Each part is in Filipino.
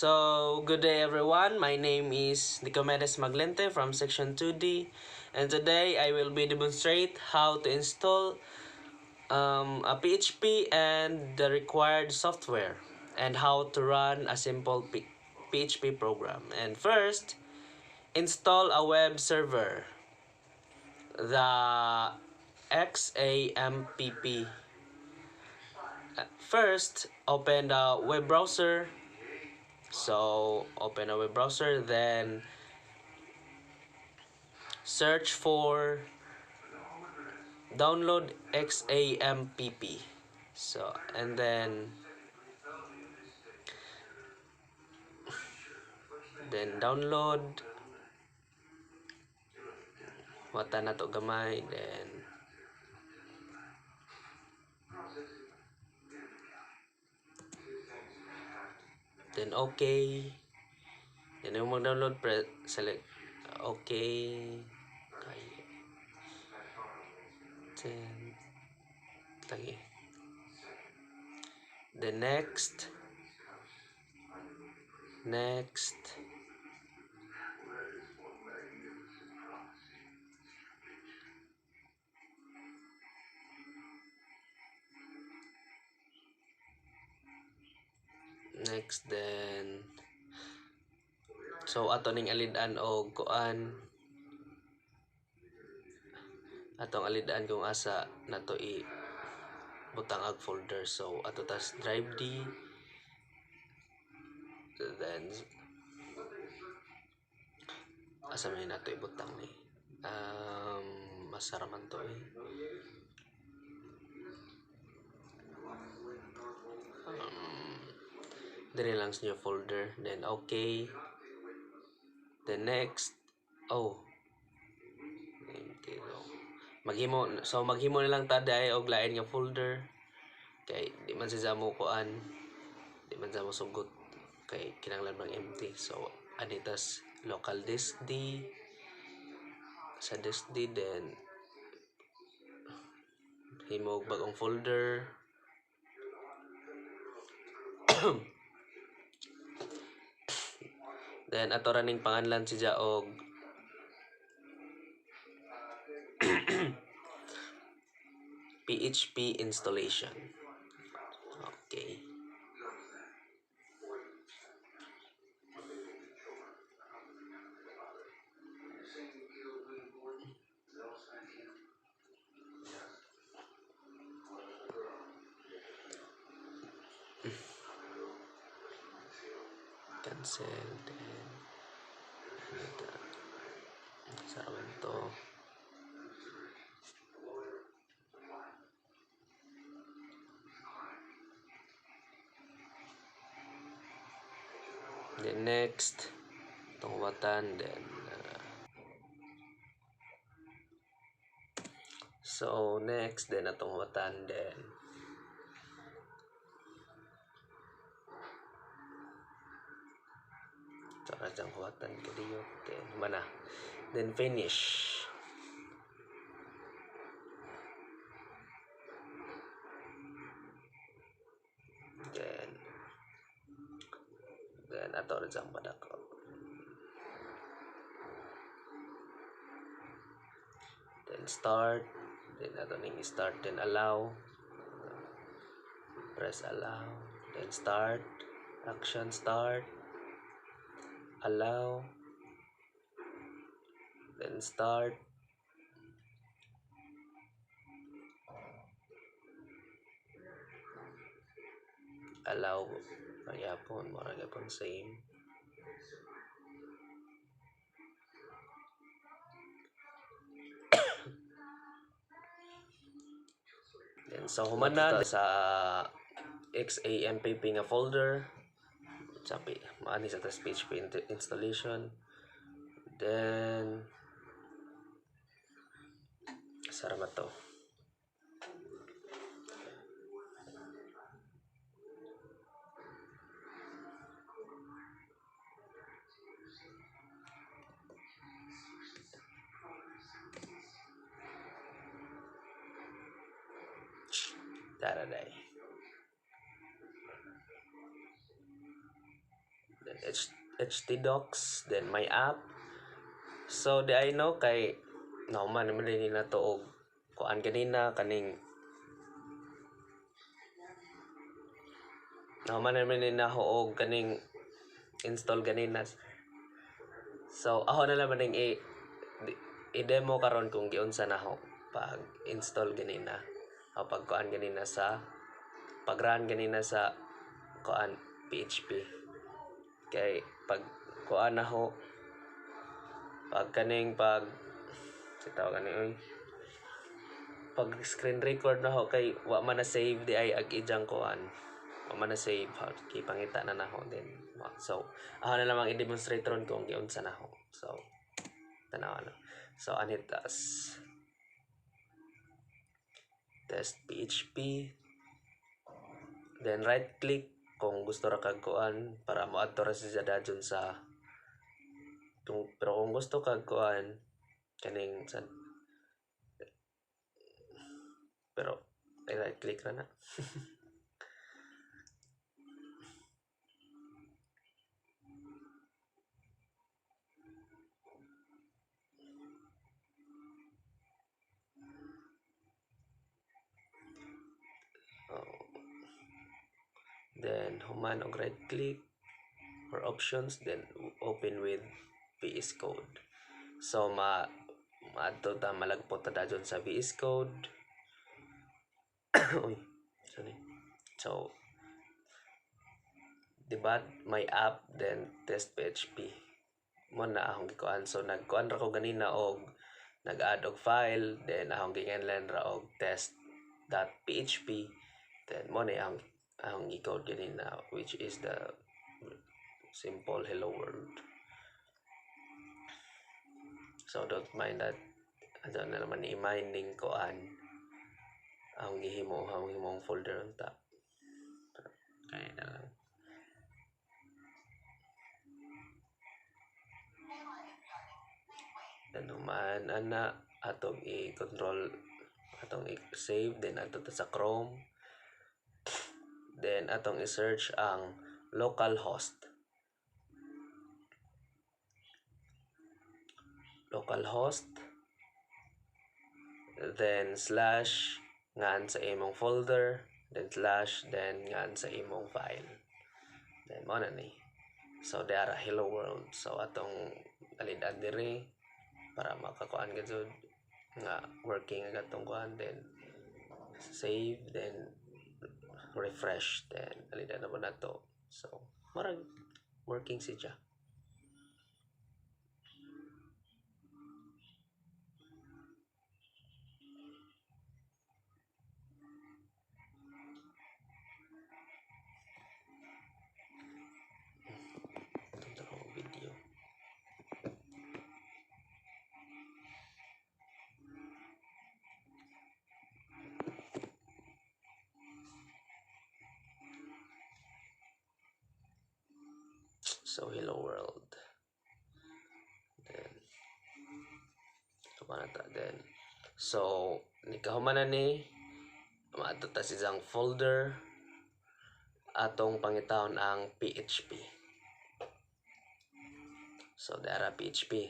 So, good day everyone. My name is Nicomedes Maglente from Section 2D, and today I will be demonstrate how to install a PHP and the required software, and how to run a simple PHP program. And first, install a web server, the XAMPP. First, open the web browser. So open a web browser, then search for download XAMPP. So and then download wata na to gamay, then okay. Then yung mag-download, select okay. Then lagi. Then next. Then so ato ning alidan og kuan, atong alidan kung asa nato i butang ag folder. So ato tas drive D, then asa may nato ibutang ni masaraman to dire lang sa folder, then okay. Then next, maghimo na lang ta dai og lain nga folder kay di man sa mo kuan, di man sa mo sugot kay kinahanglan bang empty. So anitas local disk D, sa disk D, then himo og bagong folder. Then ato raning panganlan siya og PHP installation. Okay. Cancel, then sarawan to. Then next, itong watan, then so next, then atong watan, then saka diyang watan kadiyot, then mana, then finish. Then ato rin siyang padako. Then start, then ato ning start, then allow, press allow, then start, action start, allow, then start, allow, magyapon, maragapon same. Then so humana sa XAMPP nga folder, sabi maani sa tas PHP installation. Then sarama to. Taraday. then htdocs, then my app. So di I know kay nauman naman din na to og kuan ganina kaning nauman naman din na og kaning install ganina. So ako na lang maning i-demo karon kung giunsa na ako pag install ganina o pag kuan ganina sa pag run ganina sa kuan PHP. Kay pag kuan ako pag kaning pag sitaw kani oy pag screen record na ako kay wa man na save di ay ag ijang kuan wa man na save kay pangita na nako din. So ako na lamang i-demonstrate ron kung giunsa na ako. So tanaw na. So anit test PHP, then right click kung gusto ra kag kuan para moadto ra siya dadyon sa pero kung gusto kag kuan kaning sa pero ay right click ra na. Then human og right click for options, then open with VS Code. So maadto ta malagpot ta dadyon sa VS Code. Uy, sorry. So diba my app, then test PHP mo na akong gikuan. So nagkuan ra ko ganina og nag-add og file, then akong ginganlan ra og test.php, then mo na akong i-code ganina, which is the simple hello world. So don't mind that ano na naman i-mining koan ang himong folder unta. Kaya na lang. Then human ana atong i-control atong i-save, then ato ta sa Chrome, then atong i-search ang localhost, then slash ngan sa imong folder, then slash, then ngan sa imong file, then mo na ni. So they are hello world. So atong alid-ad diri para makakuan gud nga working ang atong kuan, then save, then refresh, then alid-ad na mo nato. So marag working siya. Video. So hello world. Then kumanata then. So nikahuman na ni maato ta siyang folder atong pangitawon ang PHP. So dara PHP.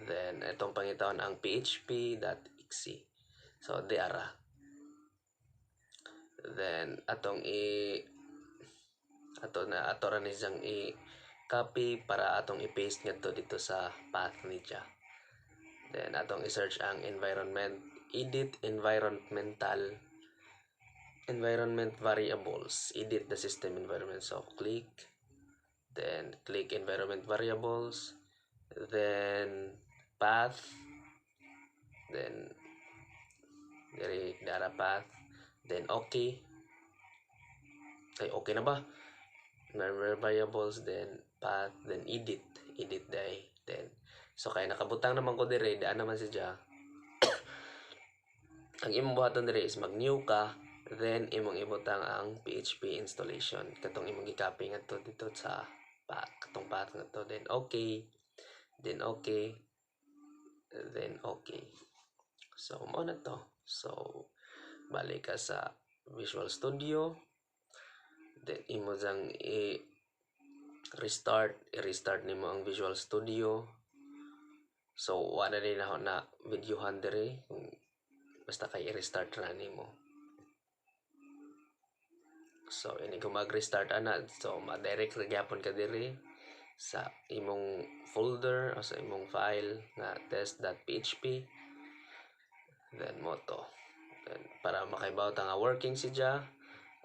Then itong pangitawon ang php.exe. So dara. Then atong ato ra ni siyang i-copy para atong i-paste ngadto dito sa path niya. Then atong i-search ang edit environment variables, edit the system environment. So click environment variables, then path, then dara path, then okay na ba, environment variables, then path, then edit day, then so kay nakabutang naman ko dire daan naman siya. Ang imong buhaton dire is mag new ka, then imong ibutang ang PHP installation katong imong gi-copy ngadto dito sa katong path ngadto, then okay, then okay. So mo na to. So balik ka sa Visual Studio, then imo jang i-restart nimo ang Visual Studio. So wala din ako na videohan diri kung basta kay i-restart ra nimo. So ini kung mag-restart ana, so ma-direct ra gyapon ka diri sa imong folder o sa imong file nga test.php. Then mo to. Then, para makaibaw ta nga working siya,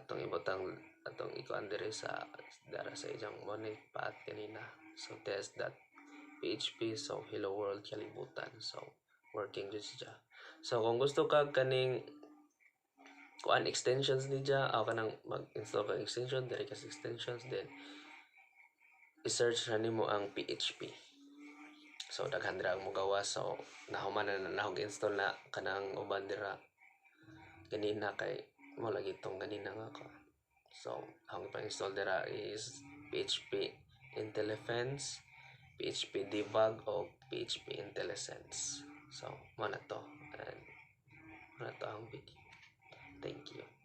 atong ibutang atong ikuan diri sa dara sa iyang money path kanina. So test.php, so hello world kalibutan. So working jud siya. So kung gusto kag kaning kuan extensions ni dya, o kanang mag-install kag extension, diri ka sa extensions, then i-search na nimo ang PHP. So daghan dira mo gawas, so nahuman na nahog-install na kanang uban dira ganina kay mo lagi tong ganina nga ka. So ang ipa-install dira is PHP IntelliFence, PHP Debug o PHP IntelliSense. So mo na to, and mo na to ang video. Thank you.